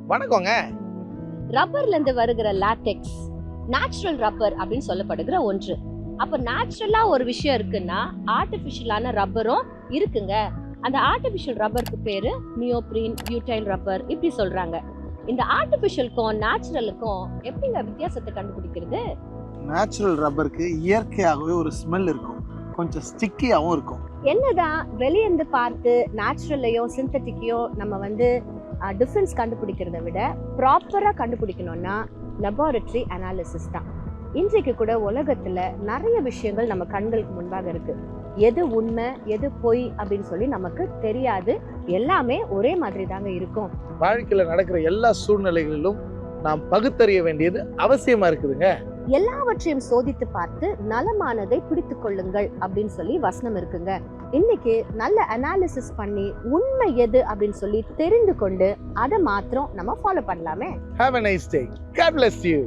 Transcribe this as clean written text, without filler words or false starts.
வணக்கங்க. ரப்பர்ல இருந்து வருகிற லாட்டெக்ஸ் நேச்சுரல் ரப்பர் அப்படின்னு சொல்லப்படுகிற ஒன்று. அப்ப நேச்சுரலா ஒரு விஷயம் இருக்குன்னா ஆர்டிபிஷியலான ரப்பரும் இருக்குங்க. அந்த ஆர்டிபிஷியல் ரப்பருக்கு பேரு நியோப்ரீன், பியூட்டைல் ரப்பர் இப்படி சொல்றாங்க. இந்த ஆர்டிபிஷியலுக்கும் நேச்சுரலுக்கும் எப்படிங்க வித்தியாசத்தை கண்டுபிடிக்கிறது? நேச்சுரல் ரப்பருக்கு இயற்கையாகவே ஒரு ஸ்மெல் இருக்கும், கொஞ்சம் ஸ்டிக்கியாகவும் இருக்கும். என்னதான் வெளியிருந்து பார்த்து நேச்சுரல்லையும் சிந்தட்டிக்கையும் நம்ம டிஃபரன்ஸ் கண்டுபிடிக்கிறத விட ப்ராப்பரா கண்டுபிடிக்கணும்னா லெபார்டரி அனாலிசிஸ் தான். இன்றைக்கு கூட உலகத்துல நிறைய விஷயங்கள் நம்ம கண்களுக்கு முன்பாக இருக்கு. எது உண்மை எது பொய் அப்படின்னு சொல்லி நமக்கு தெரியாது. எல்லாமே ஒரே மாதிரி தாங்க இருக்கும். வாழ்க்கையில நடக்கிற எல்லா சூழ்நிலைகளிலும் நாம் பகுத்தறிய வேண்டியது அவசியமா இருக்குதுங்க. எல்லாவற்றையும் சோதித்து பார்த்து நலமானதை பிடித்து கொள்ளுங்கள் அப்படின்னு சொல்லி வசனம் இருக்குங்க. இன்னைக்கு நல்ல அனாலிசிஸ் பண்ணி உண்மை எது அப்படின்னு சொல்லி தெரிந்து கொண்டு அதை மாத்திரம் நம்ம ஃபாலோ பண்ணலாமே. Have a nice day. God bless you.